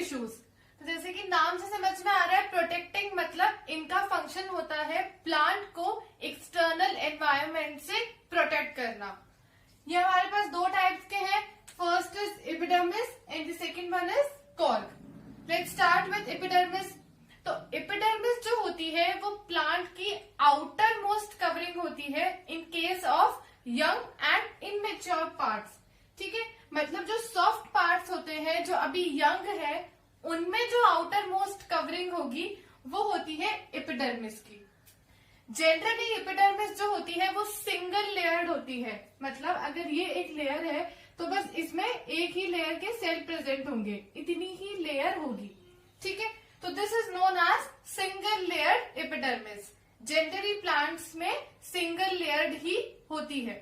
Tissues. तो जैसे कि नाम से समझ में आ रहा है, प्रोटेक्टिंग मतलब इनका फंक्शन होता है प्लांट को एक्सटर्नल एनवायरनमेंट से प्रोटेक्ट करना। ये हमारे पास दो टाइप्स के हैं, first is epidermis and the second one is cork. Let's start with epidermis. तो एपिडर्मिस जो होती है वो प्लांट की आउटर मोस्ट कवरिंग होती है in case of young and immature parts. ठीक है, मतलब जो सॉफ्ट पार्ट्स होते हैं जो अभी यंग है उनमें जो आउटर मोस्ट कवरिंग होगी वो होती है एपिडर्मिस की। जनरली एपिडर्मिस जो होती है वो सिंगल लेयर्ड होती है, मतलब अगर ये एक लेयर है तो बस इसमें एक ही लेयर के सेल प्रेजेंट होंगे, इतनी ही लेयर होगी। ठीक है, तो this is known as single layered epidermis. Generally plants में सिंगल लेयर्ड ही होती है।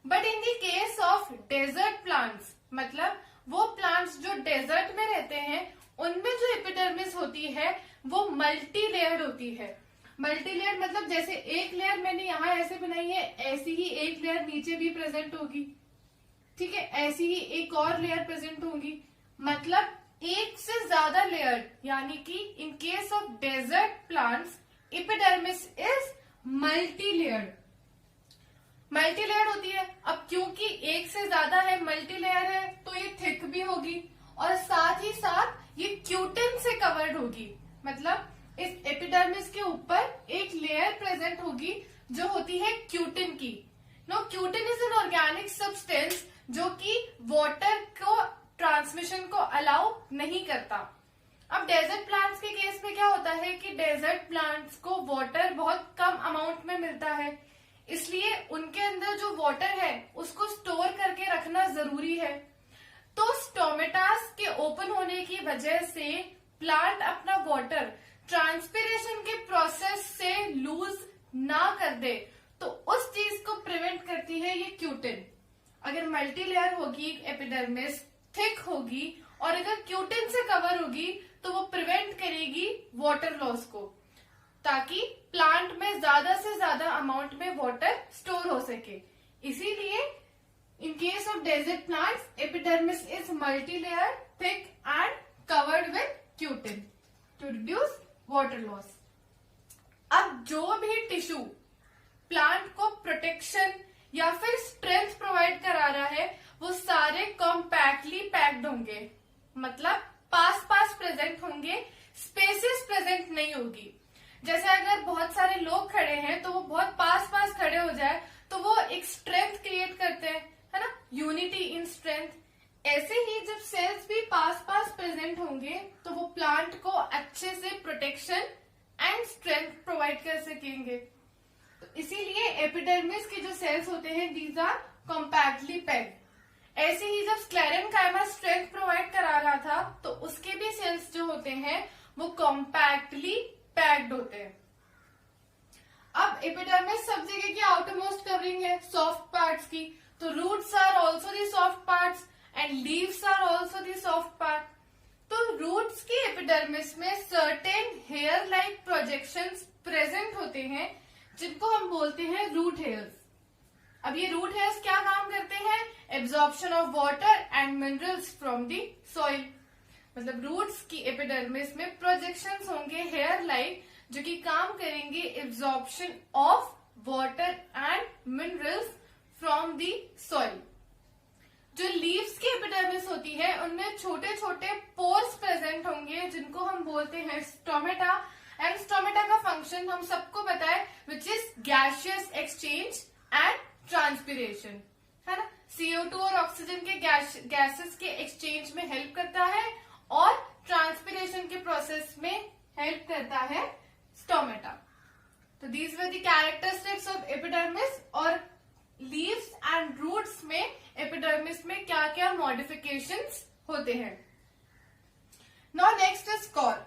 But in the case of desert plants, मतलब वो प्लांट्स जो डेजर्ट में रहते हैं उनमें जो एपिडर्मिस होती है वो मल्टी लेयर्ड होती है। मल्टी लेयर मतलब जैसे एक लेयर मैंने यहाँ ऐसे बनाई है, ऐसी ही एक लेयर नीचे भी प्रेजेंट होगी। ठीक है, ऐसी ही एक और लेयर प्रेजेंट होगी, मतलब एक से ज्यादा लेयर, यानी कि in case of desert plants epidermis is multi layered. Multi layer होती है। अब क्योंकि एक से ज्यादा है, मल्टी लेयर है, तो ये थिक भी होगी और साथ ही साथ ये क्यूटिन से कवर्ड होगी। मतलब इस एपिडर्मिस के ऊपर एक लेयर प्रेजेंट होगी जो होती है क्यूटिन की। No, cutin is an organic substance जो कि वाटर को ट्रांसमिशन को अलाउ नहीं करता। अब डेजर्ट प्लांट्स के केस में क्या होता है कि डेजर्ट प्लांट्स को वाटर बहुत कम अमाउंट में मिलता है, इसलिए उनके अंदर जो वाटर है उसको स्टोर करके रखना जरूरी है। तो स्टोमेटास के ओपन होने की वजह से प्लांट अपना वाटर ट्रांसपिरेशन के प्रोसेस से लूज ना कर दे, तो उस चीज को प्रिवेंट करती है ये क्यूटिन। अगर मल्टी लेयर होगी एपिडर्मिस, थिक होगी और अगर क्यूटिन से कवर होगी तो वो प्रिवेंट करेगी वाटर लॉस को, ताकि प्लांट में ज्यादा से ज्यादा अमाउंट में वाटर स्टोर हो सके। इसीलिए in case of desert plants epidermis is multi layer, thick and covered with cutin to reduce water loss. अब जो भी टिश्यू प्लांट को प्रोटेक्शन या फिर स्ट्रेंथ प्रोवाइड करा रहा है वो सारे कॉम्पैक्टली पैक्ड होंगे, मतलब पास पास प्रेजेंट होंगे, स्पेसेस प्रेजेंट नहीं होगी। जैसे अगर बहुत सारे लोग खड़े हैं तो वो बहुत पास पास खड़े हो जाए तो वो एक स्ट्रेंथ क्रिएट करते हैं, है ना, यूनिटी इन स्ट्रेंथ। ऐसे ही जब सेल्स भी पास पास प्रेजेंट होंगे तो वो प्लांट को अच्छे से प्रोटेक्शन एंड स्ट्रेंथ प्रोवाइड कर सकेंगे। तो इसीलिए एपिडर्मिस के जो सेल्स होते हैं दीज आर कॉम्पैक्टली पैक्ड। ऐसे ही जब स्क्लेरेन्काइमा स्ट्रेंथ प्रोवाइड करा रहा था तो उसके भी सेल्स जो होते हैं वो कॉम्पैक्टली पैक्ड होते हैं। अब एपिडर्मिस सब जगह की आउटर मोस्ट कवरिंग है सॉफ्ट पार्ट्स की, तो roots are also the soft parts and leaves are also the soft part. तो रूट्स की एपिडर्मिस में certain hair like projections present होते हैं जिनको हम बोलते हैं रूट हेयर्स। अब ये रूट हेयर्स क्या काम करते हैं? Absorption of water and minerals from the soil. मतलब रूट्स की एपिडर्मिस में प्रोजेक्शंस होंगे हेयर लाइक जो कि काम करेंगे absorption of water and minerals from the soil. जो लीव्स की एपिडर्मिस होती है उनमें छोटे छोटे पोर्स प्रेजेंट होंगे जिनको हम बोलते हैं स्टोमेटा। एंड स्टोमेटा का फंक्शन हम सबको पता है which is gaseous exchange and transpiration, है ना। CO2 और ऑक्सीजन के गैसेस के एक्सचेंज में हेल्प करता है और ट्रांसपिरेशन के प्रोसेस में हेल्प करता है स्टोमेटा। तो these were the characteristics of epidermis. और लीव्स एंड रूट्स में एपिडर्मिस में क्या क्या मॉडिफिकेशंस होते हैं। Now next is cork.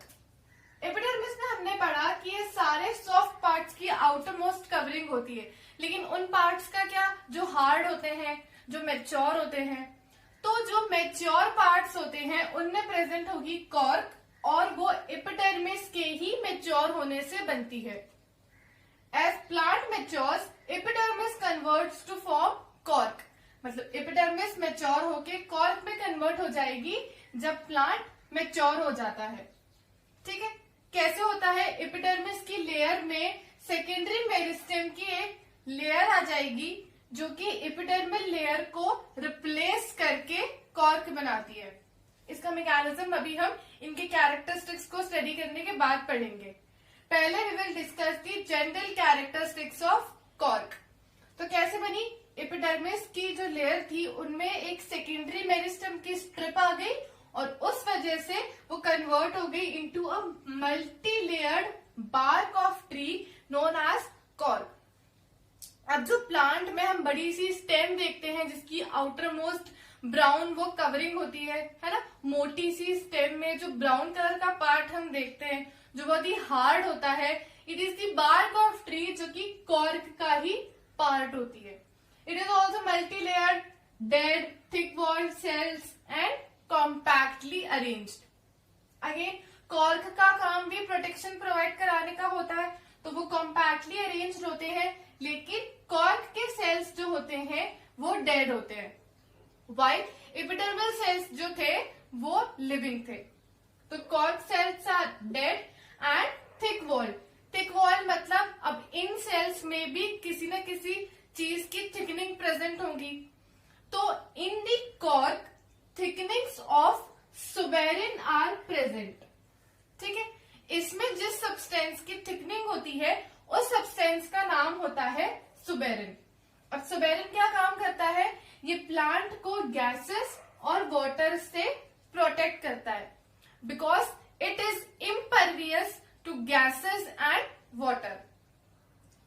Epidermis में हमने पढ़ा कि ये सारे सॉफ्ट पार्ट्स की आउटर मोस्ट कवरिंग होती है, लेकिन उन पार्ट्स का क्या जो हार्ड होते हैं, जो मैच्योर होते हैं। तो जो मैच्योर पार्ट्स होते हैं उनमें प्रेजेंट होगी कॉर्क और वो एपिडर्मिस के ही मैच्योर होने से बनती है। As plant matures epidermis converts to form cork. मतलब एपिडर्मिस मैच्योर होके कॉर्क में कन्वर्ट हो जाएगी जब प्लांट मैच्योर हो जाता है। ठीक है, कैसे होता है? एपिडर्मिस की लेयर में सेकेंडरी मेरिस्टेम की एक लेयर आ जाएगी जो कि एपिडर्मल लेयर को रिप्लेस करके कॉर्क बनाती है। इसका मैकेनिज्म अभी हम इनके कैरेक्टरिस्टिक्स को स्टडी करने के बाद पढ़ेंगे। पहले we will discuss the general characteristics of cork. तो कैसे बनी? एपिडर्मिस की जो लेयर थी उनमें एक सेकेंडरी मेरिस्टेम की स्ट्रिप आ गई और उस वजह से वो कन्वर्ट हो गई into a multi layered bark of tree known as cork. अब जो प्लांट में हम बड़ी सी स्टेम देखते हैं जिसकी आउटर मोस्ट ब्राउन वो कवरिंग होती है ना, मोटी सी स्टेम में जो ब्राउन कलर का पार्ट हम देखते हैं जो बहुत ही हार्ड होता है, it is the bark of tree जो कि कॉर्क का ही पार्ट होती है। It is also multi layered, dead, thick walled cells and compactly arranged. Again cork का काम भी प्रोटेक्शन प्रोवाइड कराने का होता है, तो वो कॉम्पैक्टली अरेन्ज्ड होते हैं, लेकिन कॉर्क के सेल्स जो होते हैं वो डेड होते हैं, वाइल एपिडर्मल सेल्स जो थे वो लिविंग थे। तो cork cells are dead and thick wall. Thick wall मतलब अब इन सेल्स में भी किसी न किसी चीज की थिकनिंग प्रेजेंट होगी। तो in the cork thickenings of suberin are present. ठीक है, इसमें जिस सब्सटेंस की थिकनिंग होती है उस सब्सटेंस का नाम होता है सुबेरिन। अब सुबेरिन क्या काम करता है? ये प्लांट को गैसेस और वाटर से प्रोटेक्ट करता है because it is impervious to gases and water.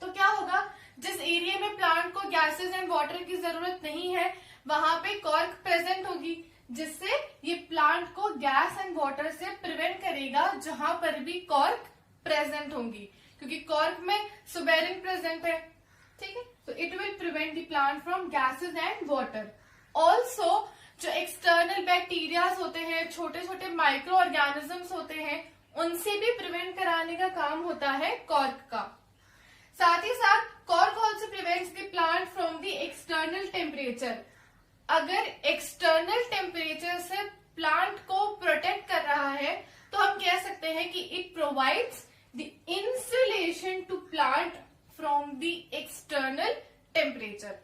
तो क्या होगा? जिस एरिया में प्लांट को गैसेस एंड वाटर की जरूरत नहीं है वहां पे कॉर्क प्रेजेंट होगी, जिससे ये प्लांट को गैस एंड वाटर से प्रिवेंट करेगा जहां पर भी कॉर्क प्रेजेंट होंगी, क्योंकि कॉर्क में सुबेरिन प्रेजेंट है। ठीक है, तो it will prevent the plant from gases and water. Also जो एक्सटर्नल बैक्टीरियाज होते हैं, छोटे छोटे माइक्रो ऑर्गेनिजम्स होते हैं, उनसे भी प्रिवेंट कराने का काम होता है कॉर्क का। साथ ही साथ cork also prevents the plant from the external temperature. अगर एक्सटर्नल टेम्परेचर से प्लांट को प्रोटेक्ट कर रहा है तो हम कह सकते हैं कि it provides the insulation to plant from the external temperature.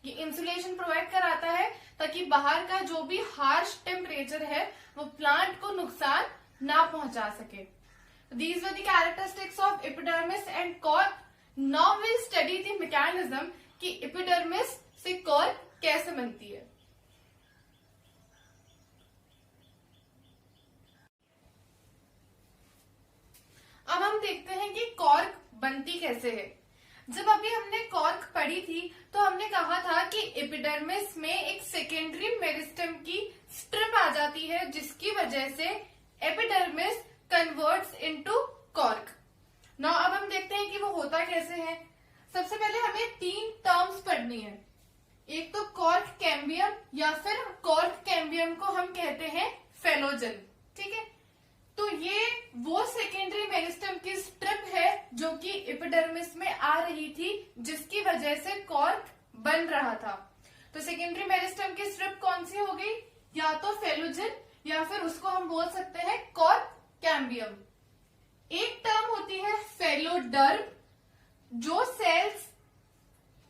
ये इंसुलेशन प्रोवाइड कराता है ताकि बाहर का जो भी हार्श टेम्परेचर है वो प्लांट को नुकसान ना पहुंचा सके। These were the characteristics of epidermis and cork. Now will study the mechanism कि एपिडर्मिस से कॉर्क कैसे बनती है। अब हम देखते हैं कि कॉर्क बनती कैसे है। जब अभी हमने कॉर्क पढ़ी थी तो हमने कहा था कि एपिडर्मिस में एक सेकेंडरी मेरिस्टेम की स्ट्रिप आ जाती है जिसकी वजह से epidermis converts into cork. Now अब हम देखते हैं कि वो होता कैसे है। सबसे पहले हमें 3 टर्म्स पढ़नी है। एक तो कॉर्क कैम्बियम या फिर कॉर्क कैम्बियम को हम कहते हैं फेलोजन। ठीक है, तो ये वो सेकेंडरी मेरिस्टेम की स्ट्रिप है जो कि एपिडर्मिस में आ रही थी जिसकी वजह से कॉर्क बन रहा था। तो सेकेंडरी मेरिस्टेम की स्ट्रिप कौन सी हो गई? या तो फेलोजन या फिर उसको हम बोल सकते हैं कॉर्क कैम्बियम। एक टर्म होती है फेलोडर्म, जो सेल्स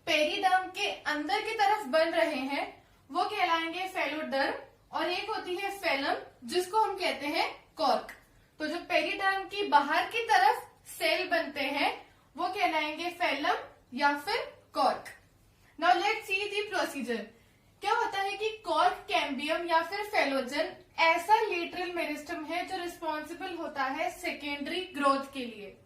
पेरिडर्म के अंदर की तरफ बन रहे हैं वो कहलाएंगे फेलोडर्म, और एक होती है फेलम जिसको हम कहते हैं कॉर्क। तो जो पेरिडर्म की बाहर की तरफ सेल बनते हैं वो कहलाएंगे फेलम या फिर cork. Now let's see the procedure. क्या होता है कि कॉर्क कैम्बियम या फिर फेलोजन ऐसा लेटरल मेरिस्टम है जो रिस्पॉन्सिबल होता है सेकेंडरी ग्रोथ के लिए।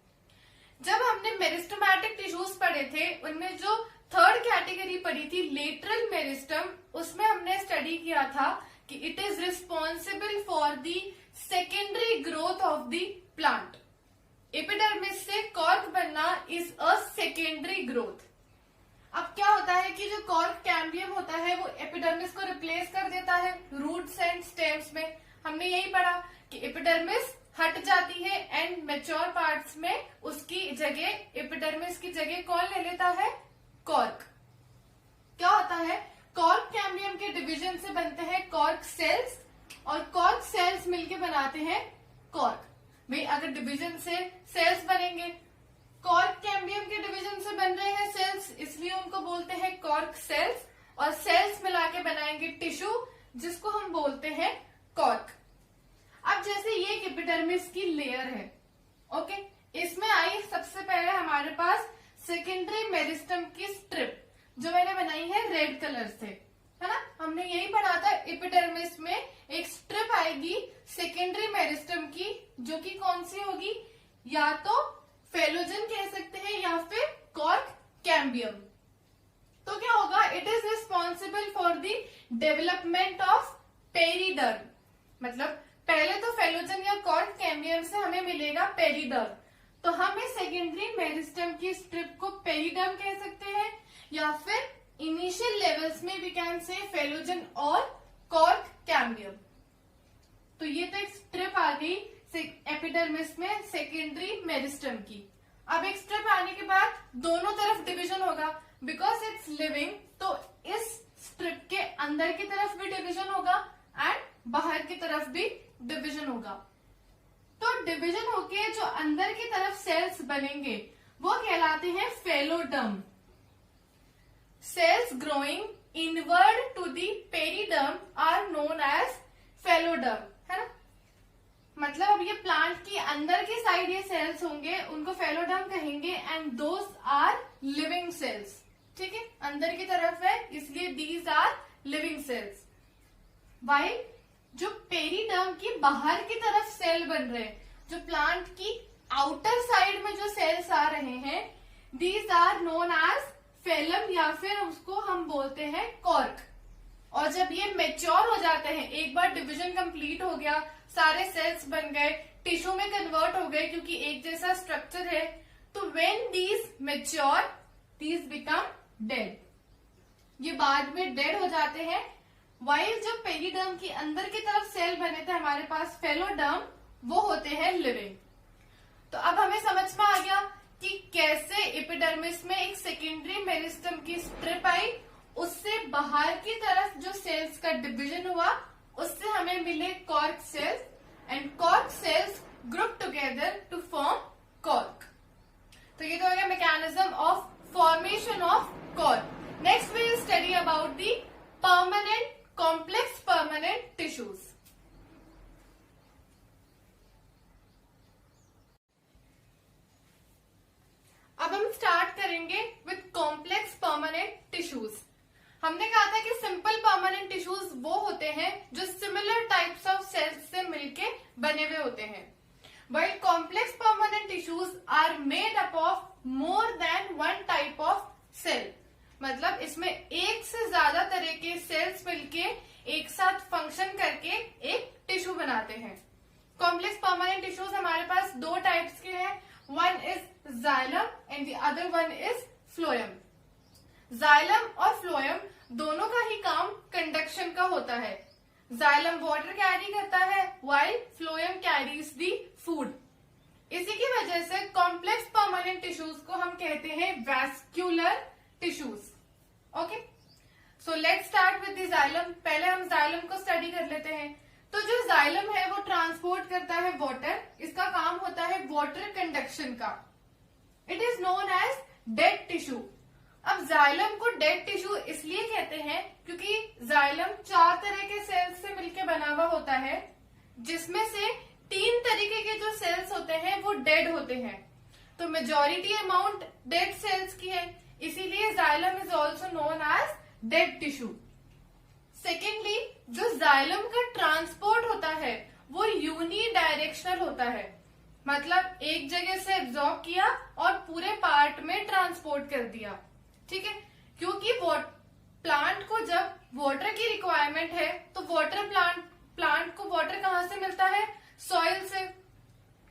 जब हमने मेरिस्टमैटिक टिश्यूज पढ़े थे उनमें जो थर्ड कैटेगरी पढ़ी थी लेटरल मेरिस्टम, उसमें हमने स्टडी किया था कि it is responsible for the secondary growth of the plant. Epidermis से कॉर्क बनना इज अ सेकेंडरी ग्रोथ। अब क्या होता है कि जो कॉर्क कैम्बियम होता है वो एपिडर्मिस को रिप्लेस कर देता है रूट्स एंड स्टेम्स में। हमने यही पढ़ा कि एपिडर्मिस हट जाती है एंड मैच्योर पार्ट्स में उसकी जगह एपिडर्मिस की जगह कौन ले लेता है? कॉर्क। क्या होता है? कॉर्क कैम्बियम के डिवीजन से बनते हैं कॉर्क सेल्स, और कॉर्क सेल्स मिलके बनाते हैं कॉर्क। भाई अगर डिवीजन से सेल्स बनेंगे, कॉर्क कैम्बियम के डिवीजन से बन रहे हैं सेल्स, इसलिए उनको बोलते हैं कॉर्क सेल्स, और सेल्स मिला के बनाएंगे टिश्यू जिसको हम बोलते हैं कॉर्क। अब जैसे ये एपिडर्मिस की लेयर है, ओके, इसमें आई सबसे पहले हमारे पास सेकेंडरी मेरिस्टम की स्ट्रिप जो मैंने बनाई है रेड कलर से, है ना। हमने यही पढ़ा था, एपिडर्मिस में एक स्ट्रिप आएगी सेकेंडरी मेरिस्टम की, जो कि कौन सी होगी, या तो फेलोजन कह सकते हैं या फिर कॉर्क कैम्बियम। तो क्या होगा, it is responsible for the development of periderm. मतलब पहले तो फेलोजन या कॉर्क कैम्बियम से हमें मिलेगा पेरिडर्म, तो हम इस सेकेंडरी मेरिस्टम की स्ट्रिप को पेरिडर्म कह सकते हैं, या फिर इनिशियल लेवल्स में वी कैन से फेलोजन और कॉर्क कैम्बियम। तो ये तो एक स्ट्रिप आ गई एपिडर्मिस में सेकेंडरी मेरिस्टम की। अब एक स्ट्रिप आने के बाद दोनों तरफ डिवीजन होगा, बिकॉज इट्स लिविंग, तो इस स्ट्रिप के अंदर की तरफ भी डिवीजन होगा एंड बाहर की तरफ भी डिवीजन होगा। तो डिवीजन होके जो अंदर की तरफ सेल्स बनेंगे वो कहलाते हैं phelloderm. Cells growing inward to the periderm are known as phelloderm, है ना। मतलब अब ये प्लांट की अंदर की साइड ये सेल्स होंगे, उनको फेलोडर्म कहेंगे, and those are living cells. ठीक है, अंदर की तरफ है इसलिए these are living cells. While जो पेरिडर्म की बाहर की तरफ सेल बन रहे हैं, जो प्लांट की आउटर साइड में जो सेल्स आ रहे हैं, these are known as phellem, या फिर उसको हम बोलते हैं कॉर्क। और जब ये मेच्योर हो जाते हैं, एक बार डिवीजन कंप्लीट हो गया, सारे सेल्स बन गए, टिश्यू में कन्वर्ट हो गए क्योंकि एक जैसा स्ट्रक्चर है, तो when these mature these become dead, ये बाद में डेड हो जाते हैं। वाइल जो पेरिडर्म की अंदर की तरफ सेल बने थे हमारे पास फेलोडर्म, वो होते हैं लिविंग। तो अब हमें समझ में आ गया कि कैसे एपिडर्मिस में एक सेकेंडरी मेरिस्टम की स्ट्रिप आई, उससे बाहर की तरफ जो सेल्स का डिवीजन हुआ, उससे हमें मिले cork cells, and cork cells group together to form cork. तो ये तो हो गया mechanism of formation of cork. Next we will study about the permanent complex permanent tissues. अब हम स्टार्ट करेंगे विथ कॉम्प्लेक्स परमानेंट टिश्यूज। हमने कहा था कि सिंपल परमानेंट टिश्यूज वो होते हैं जो सिमिलर टाइप्स ऑफ सेल्स से मिलके बने हुए होते हैं, while complex permanent tissues are made up of more than one type of cell। मतलब इसमें एक से ज्यादा तरह के सेल्स मिलके एक साथ फंक्शन करके एक टिश्यू बनाते हैं। कॉम्प्लेक्स परमानेंट टिश्यूज हमारे पास दो टाइप्स के हैं, one is xylem and the other one is phloem. Xylem और फ्लोएम दोनों का ही काम कंडक्शन का होता है। जाइलम वाटर कैरी करता है while फ्लोएम कैरीज दी फूड। इसी की वजह से कॉम्प्लेक्स परमानेंट टिश्यूज को हम कहते हैं vascular tissues. Okay, so let's start with the xylem. पहले हम जाइलम को स्टडी कर लेते हैं। तो जो जाइलम है वो ट्रांसपोर्ट करता है वाटर, इसका काम होता है वाटर कंडक्शन का। It is known as dead tissue. अब जाइलम को डेड टिश्यू इसलिए कहते हैं क्योंकि जाइलम 4 तरह के सेल्स से मिलकर बना हुआ होता है, जिसमें से 3 तरीके के जो सेल्स होते हैं वो डेड होते हैं। तो मेजॉरिटी अमाउंट डेड सेल्स की है, इसीलिए xylem is also known as dead tissue. Secondly, जो जाइलम का ट्रांसपोर्ट होता है वो यूनी डायरेक्शनल होता है, मतलब एक जगह से एब्जॉर्ब किया और पूरे पार्ट में ट्रांसपोर्ट कर दिया। ठीक है, क्योंकि प्लांट को जब वाटर की रिक्वायरमेंट है तो वाटर प्लांट को वाटर कहाँ से मिलता है, सॉइल से।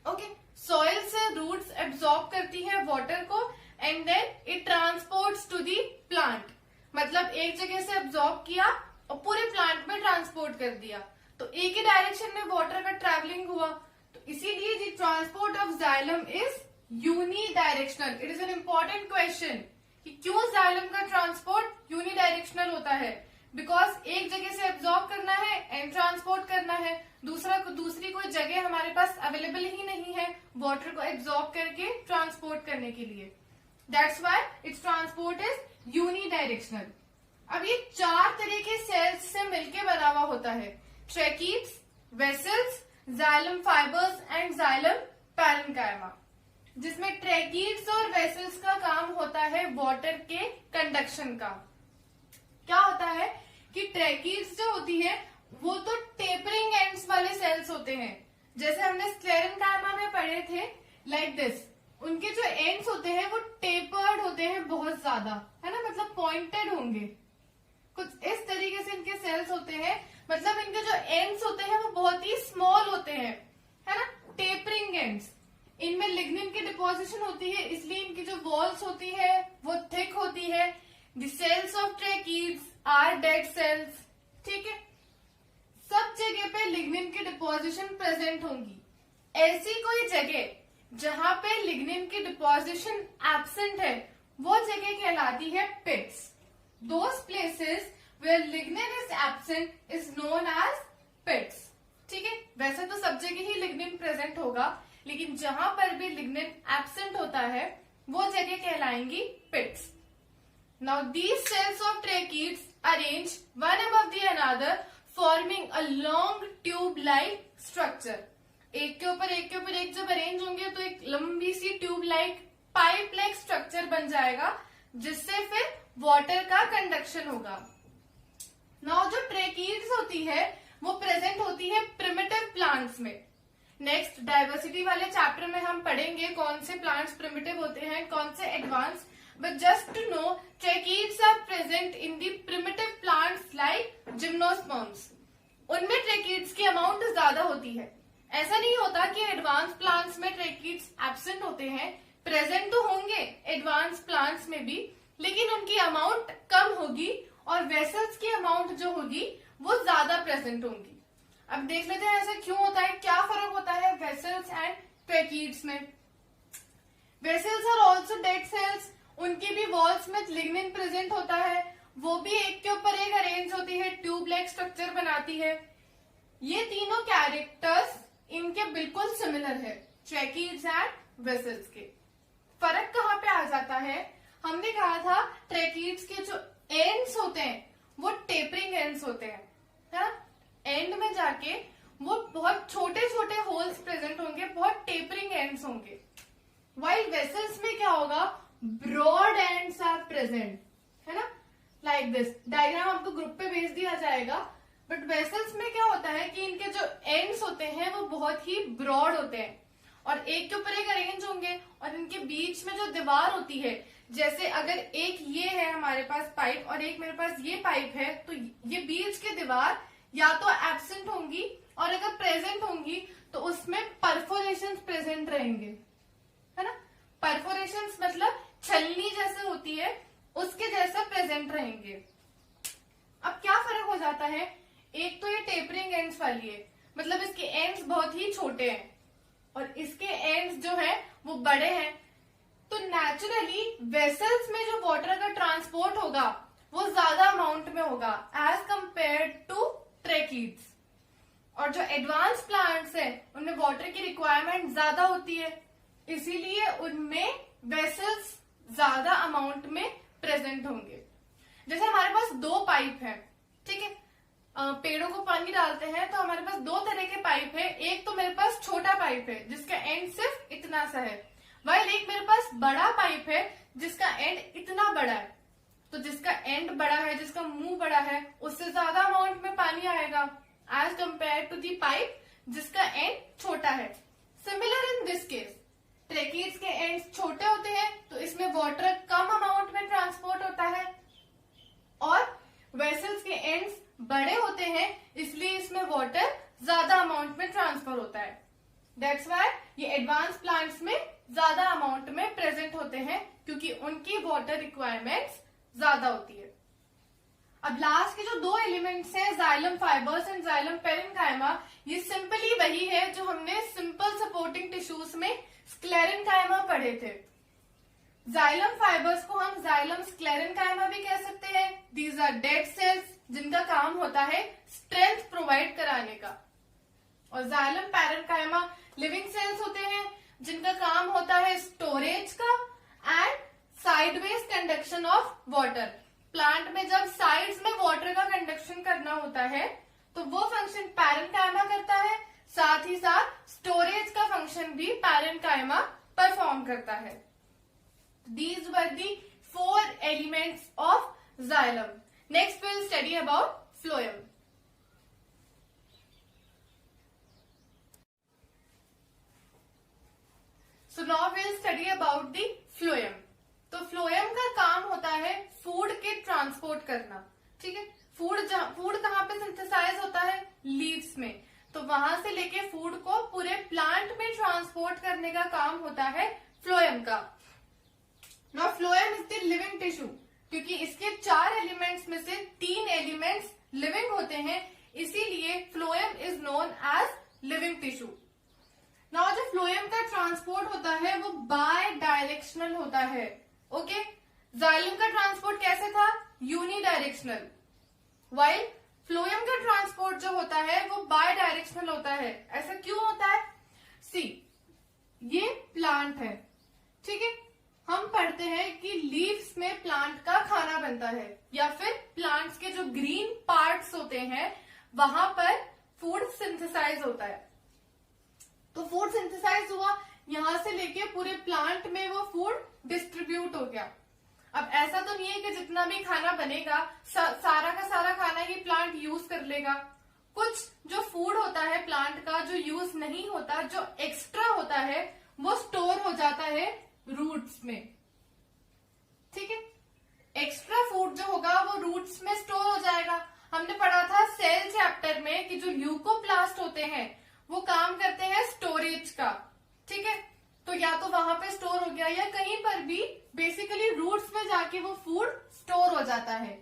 ओके, सॉइल से रूट्स एब्जॉर्ब करती है वाटर को and then it transports to the plant. मतलब एक जगह से एब्जॉर्ब किया और पूरे प्लांट में ट्रांसपोर्ट कर दिया, तो एक ही डायरेक्शन में वाटर का ट्रैवलिंग हुआ। तो इसीलिए the transport of xylem is unidirectional. It is an important question कि क्यों जाइलम का ट्रांसपोर्ट यूनी डायरेक्शनल होता है, बिकॉज एक जगह से एब्जॉर्ब करना है एंड ट्रांसपोर्ट करना है, दूसरी कोई जगह हमारे पास अवेलेबल ही नहीं है वाटर को एब्जॉर्ब करके ट्रांसपोर्ट करने के लिए। That's why it's transport is unidirectional. अब ये 4 तरह के सेल्स से मिलकर बना हुआ होता है, tracheids, vessels, xylem fibres and xylem parenchyma, जिसमें ट्रैकीड्स और वेसल्स का काम होता है वाटर के कंडक्शन का। क्या होता है कि ट्रैकीड्स जो होती है वो तो टेपरिंग एंड्स वाले सेल्स होते हैं, जैसे हमने स्क्लेरेन्काइमा में पढ़े थे, लाइक दिस। उनके जो एंड्स होते हैं वो टेपर्ड होते हैं बहुत ज्यादा, है ना, मतलब पॉइंटेड होंगे, कुछ इस तरीके से इनके सेल्स होते हैं। मतलब इनके जो एंड्स होते हैं वो बहुत ही स्मॉल होते हैं, है ना, टेपरिंग एंड्स। इनमें लिग्निन की डिपोजिशन होती है, इसलिए इनकी जो वॉल्स होती है वो थिक होती है। The cells of tracheids are dead cells, ठीक है। सब जगह पे लिग्निन की डिपोजिशन प्रेजेंट होंगी। ऐसी कोई जगह जहां पे लिग्निन की डिपोजिशन एब्सेंट है वो जगह कहलाती है पिट्स। Those places where lignin is absent is known as pits, ठीक है। वैसे तो सब जगह ही लिग्निन प्रेजेंट होगा, लेकिन जहां पर भी लिग्निन एब्सेंट होता है वो जगह कहलाएंगी पिट्स। Now these cells of tracheids arrange one above the another forming a long tube-like structure। एक के ऊपर एक जब अरेंज होंगे तो एक लंबी सी tube like pipe like structure बन जाएगा, जिससे फिर वाटर का कंडक्शन होगा। नाउ जो ट्रैकीड्स होती है वो प्रेजेंट होती है प्रिमिटिव प्लांट्स में। नेक्स्ट डाइवर्सिटी वाले चैप्टर में हम पढ़ेंगे कौन से प्लांट्स प्रिमिटिव होते हैं, कौन से advance, but just to know tracheids are present in the primitive plants like gymnosperms. उनमें ट्रैकीड्स की अमाउंट ज्यादा होती है। ऐसा नहीं होता कि एडवांस प्लांट्स में ट्रैकीड्स एब्सेंट होते हैं, प्रेजेंट तो होंगे एडवांस प्लांट्स में भी, लेकिन उनकी अमाउंट कम होगी और वेसल्स की अमाउंट जो होगी वो ज्यादा प्रेजेंट होंगी। अब देख लेते हैं ऐसा क्यों होता है, क्या फर्क होता है वेसल्स एंड ट्रैकीड्स में। Vessels are also dead cells, उनकी भी वॉल्स में लिग्निन प्रेजेंट होता है, वो भी एक के ऊपर एक अरेंज होती है, ट्यूब लाइक स्ट्रक्चर बनाती है। ये तीनों कैरेक्टर्स इनके बिल्कुल सिमिलर है, ट्रैकीड्स एंड वेसल्स के। फर्क कहाँ पे आ जाता है, हमने कहा था ट्रैकीड्स के जो एंड्स होते हैं वो टेपरिंग एंड्स होते हैं, है? एंड में जाके वो बहुत छोटे छोटे होल्स प्रेजेंट होंगे, बहुत टेपरिंग एंड्स होंगे। वाइल वेसल्स में क्या होगा, ब्रॉड एंड्स आर प्रेजेंट, है ना, लाइक दिस। डायग्राम आपको ग्रुप पे भेज दिया जाएगा। बट वेसल्स में क्या होता है कि इनके जो एंड्स होते हैं वो बहुत ही ब्रॉड होते हैं और एक के ऊपर एक अरेंज होंगे, और इनके बीच में जो दीवार होती है, जैसे अगर एक ये है हमारे पास पाइप और एक मेरे पास ये पाइप है, तो ये बीच की दीवार या तो एब्सेंट होंगी और अगर प्रेजेंट होंगी तो उसमें परफोरेशंस प्रेजेंट रहेंगे, है ना। परफोरेशंस मतलब छलनी जैसे होती है उसके जैसा प्रेजेंट रहेंगे। अब क्या फर्क हो जाता है, एक तो ये टेपरिंग एंड्स वाली है, मतलब इसके एंड्स बहुत ही छोटे हैं और इसके एंड्स जो है वो बड़े हैं, तो नेचुरली वेसल्स में जो वाटर का ट्रांसपोर्ट होगा वो ज्यादा अमाउंट में होगा एज कंपेयर टू ट्रैकीड्स। और जो एडवांस प्लांट्स है उनमें वाटर की रिक्वायरमेंट ज्यादा होती है, इसीलिए उनमें वेसल्स ज्यादा अमाउंट में प्रेजेंट होंगे। जैसे हमारे पास 2 पाइप है, ठीक है, पेड़ों को पानी डालते हैं तो हमारे पास 2 तरह के पाइप है। एक तो मेरे पास छोटा पाइप है जिसका एंड सिर्फ इतना सा है, वाइल एक मेरे पास बड़ा पाइप है जिसका एंड इतना बड़ा है। तो जिसका एंड बड़ा है, जिसका मुंह बड़ा है, उससे ज्यादा अमाउंट में पानी आएगा as compare to the pipe जिसका एंड छोटा है। Similar in this case, tracheids के एंड्स छोटे होते हैं तो इसमें वाटर कम अमाउंट में ट्रांसपोर्ट होता है, और वेसल्स के एंड्स बड़े होते हैं इसलिए इसमें वाटर ज्यादा अमाउंट में ट्रांसफर होता है। दैट्स व्हाई ये एडवांस प्लांट्स में ज्यादा अमाउंट में प्रेजेंट होते हैं, क्योंकि उनकी वाटर रिक्वायरमेंट्स ज्यादा होती है। अब लास्ट के जो 2 एलिमेंट्स हैं, xylem fibres and xylem parenchyma, ये सिंपली वही है जो हमने सिंपल सपोर्टिंग टिश्यूज में स्क्लेरेन्काइमा पढ़े थे। जाइलम फाइबर्स को हम जाइलम स्क्लेरेन्काइमा भी कह सकते हैं। दीज आर डेड सेल्स जिनका काम होता है स्ट्रेंथ प्रोवाइड कराने का, और जाइलम पैरेन्काइमा लिविंग सेल्स होते हैं जिनका काम होता है स्टोरेज का and sideways conduction of water. Plant में जब साइड्स में वाटर का कंडक्शन करना होता है तो वो फंक्शन पैरेन्काइमा करता है, साथ ही साथ स्टोरेज का फंक्शन भी पैरेन्काइमा परफॉर्म करता है। These were the 4 elements of xylem. Next we'll study about phloem. So now we'll study about the phloem. तो फ्लोएम का काम होता है फूड के ट्रांसपोर्ट करना, ठीक है। फूड कहाँ पे सिंथेसाइज होता है? लीव्स में। तो वहां से लेके फूड को पूरे प्लांट में ट्रांसपोर्ट करने का काम होता है फ्लोएम का। Now phloem is the living tissue, क्योंकि इसके 4 एलिमेंट्स में से 3 एलिमेंट्स लिविंग होते हैं, इसीलिए phloem is known as living tissue. Now जो फ्लोएम का ट्रांसपोर्ट होता है वो बाय डायरेक्शनल होता है, ओके। जाइलम का ट्रांसपोर्ट कैसे था? यूनिडायरेक्शनल, वाइल फ्लोएम का ट्रांसपोर्ट जो होता है वो बाय डायरेक्शनल होता है। ऐसा क्यों होता है? सी, ये प्लांट है, ठीक है। हम पढ़ते हैं कि लीव्स में प्लांट का खाना बनता है, या फिर प्लांट्स के जो ग्रीन पार्ट्स होते हैं वहां पर फूड सिंथेसाइज होता है। तो फूड सिंथेसाइज हुआ, यहां से लेके पूरे प्लांट में वो फूड डिस्ट्रीब्यूट हो गया। अब ऐसा तो नहीं है कि जितना भी खाना बनेगा सारा का सारा खाना ही प्लांट यूज कर लेगा। कुछ जो फूड होता है प्लांट का जो यूज नहीं होता, जो एक्स्ट्रा होता है, वो स्टोर हो जाता है रूट्स में, ठीक है। एक्स्ट्रा फूड जो होगा वो रूट्स में स्टोर हो जाएगा। हमने पढ़ा था सेल चैप्टर में कि जो ल्यूकोप्लास्ट होते हैं वो काम करते हैं स्टोरेज का, ठीक है। तो या तो वहां पे स्टोर हो गया या कहीं पर भी बेसिकली रूट्स में जाके वो फूड स्टोर हो जाता है।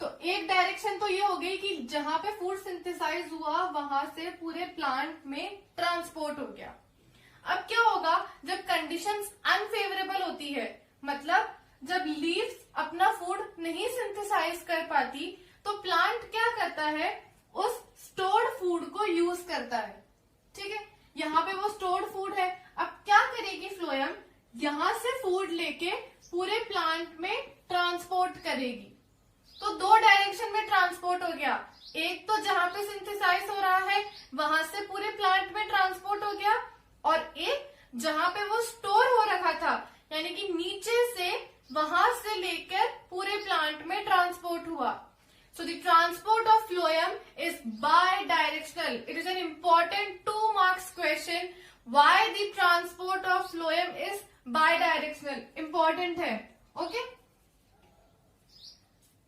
तो एक डायरेक्शन तो ये हो गई कि जहां पे फूड सिंथेसाइज हुआ वहां से पूरे प्लांट में ट्रांसपोर्ट हो गया। अब क्या होगा जब कंडीशंस अनफेवरेबल होती है, मतलब जब लीव्स अपना फूड नहीं सिंथेसाइज कर पाती, तो प्लांट क्या करता है? उस स्टोर्ड फूड को यूज करता है, ठीक है। यहाँ पे वो स्टोर्ड फूड है। अब क्या करेगी फ्लोएम? यहां से फूड लेके पूरे प्लांट में ट्रांसपोर्ट करेगी। तो 2 डायरेक्शन में ट्रांसपोर्ट हो गया, एक तो जहां पे सिंथेसाइज हो रहा है वहां से पूरे प्लांट में ट्रांसपोर्ट हो गया, और एक जहां पे वो स्टोर हो रखा था, यानी कि नीचे से वहां से लेकर पूरे प्लांट में ट्रांसपोर्ट हुआ। So the transport of phloem is bidirectional. It is an important 2 marks question. Why the transport of phloem is bidirectional? Important है, okay?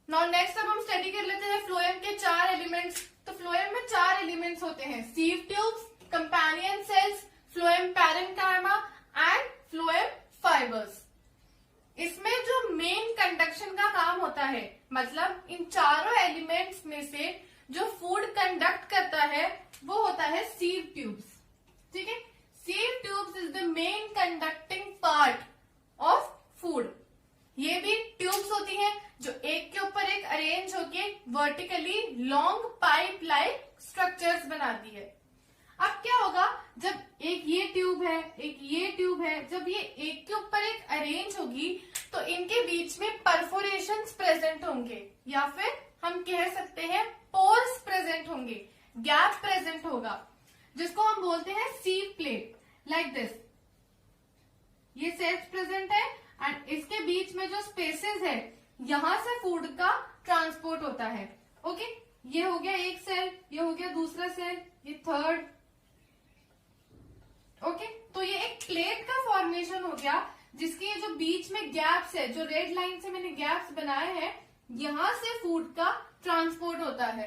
Now next अब हम स्टडी कर लेते हैं फ्लोएम के 4 एलिमेंट्स। तो फ्लोएम में 4 एलिमेंट्स होते हैं: sieve tubes, companion cells, phloem parenchyma and phloem fibres. इसमें जो मेन कंडक्शन का काम होता है, मतलब इन चारों एलिमेंट्स में से जो फूड कंडक्ट करता है वो होता है सीव ट्यूब्स, ठीक है। Sieve tubes is the main conducting part of food. ये भी ट्यूब्स होती हैं जो एक के ऊपर एक अरेंज होके vertically long pipe like structures बनाती है। अब क्या होगा जब एक ये ट्यूब है, एक ये ट्यूब है, जब ये एक के ऊपर एक अरेंज होगी तो इनके बीच में परफोरेशंस प्रेजेंट होंगे, या फिर हम कह सकते हैं पोर्स प्रेजेंट होंगे, गैप प्रेजेंट होगा, जिसको हम बोलते हैं सीव प्लेट, लाइक दिस। ये सेल्स प्रेजेंट है एंड इसके बीच में जो स्पेसेस है यहां से फूड का ट्रांसपोर्ट होता है, ओके। ये हो गया एक सेल, ये हो गया दूसरा सेल, ये थर्ड, ओके। तो ये एक प्लेट का फॉर्मेशन हो गया जिसके जो बीच में गैप्स है, जो रेड लाइन से मैंने गैप्स बनाए हैं, यहां से फूड का ट्रांसपोर्ट होता है,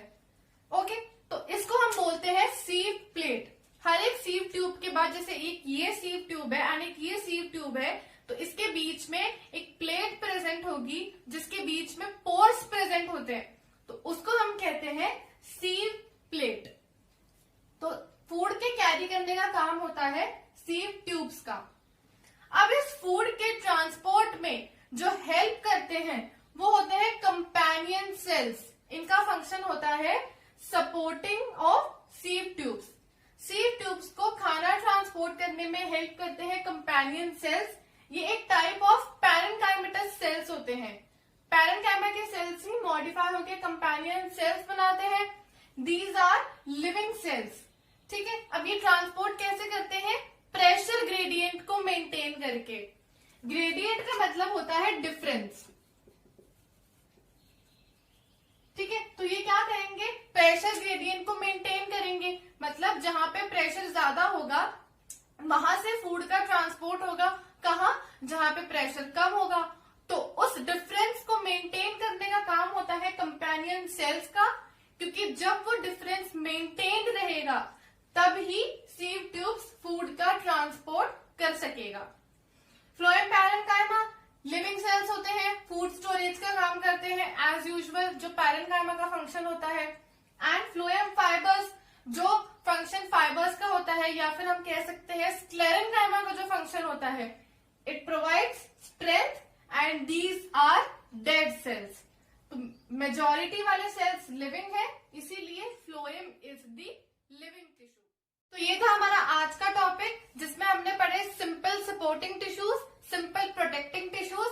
ओके। तो इसको हम बोलते हैं सीव प्लेट। हर एक सीव ट्यूब के बाद, जैसे एक ये सीव ट्यूब है एंड एक ये सीव ट्यूब है, तो इसके बीच में एक प्लेट प्रेजेंट होगी जिसके बीच में पोर्स प्रेजेंट होते हैं, तो उसको हम कहते हैं सीव प्लेट। तो फूड के कैरी करने का काम होता है सीव ट्यूब्स का। अब इस फूड के ट्रांसपोर्ट में जो हेल्प करते हैं वो होते हैं कंपेनियन सेल्स इनका फंक्शन होता है supporting of sieve tubes. Sieve tubes को खाना ट्रांसपोर्ट करने में हेल्प करते हैं कंपेनियन सेल्स। ये एक टाइप ऑफ पैरेन्काइमेटस सेल्स होते हैं। पैरेन्काइमा के सेल्स ही मॉडिफाई होकर कंपेनियन सेल्स बनाते हैं। These are living cells. ठीक है, अब ये ट्रांसपोर्ट कैसे करते हैं? प्रेशर ग्रेडियंट को मेंटेन करके। ग्रेडियंट का मतलब होता है डिफरेंस। ठीक है, तो ये क्या करेंगे? प्रेशर ग्रेडियंट को मेंटेन करेंगे। मतलब जहां पे प्रेशर ज्यादा होगा वहां से फूड का ट्रांसपोर्ट होगा। कहां? जहां पे प्रेशर कम होगा। तो उस डिफरेंस को मेंटेन करने का काम होता है कंपेनियन सेल्स का, क्योंकि जब वो डिफरेंस मेंटेन रहेगा तब ही सीव ट्यूब्स फूड का ट्रांसपोर्ट कर सकेगा। फ्लोएम पैरेन्काइमा लिविंग सेल्स होते हैं, फूड स्टोरेज का काम करते हैं एज यूजुअल, जो पैरेन्काइमा का फंक्शन होता है। एंड फ्लोएम फाइबर्स जो फंक्शन फाइबर्स का होता है, या फिर हम कह सकते हैं स्क्लेरेन्काइमा का जो फंक्शन होता है, it provides strength and these are dead cells. तो मेजॉरिटी वाले सेल्स लिविंग है, इसीलिए phloem is the living tissue. तो ये था हमारा आज का टॉपिक, जिसमें हमने पढ़े simple supporting tissues, simple protecting tissues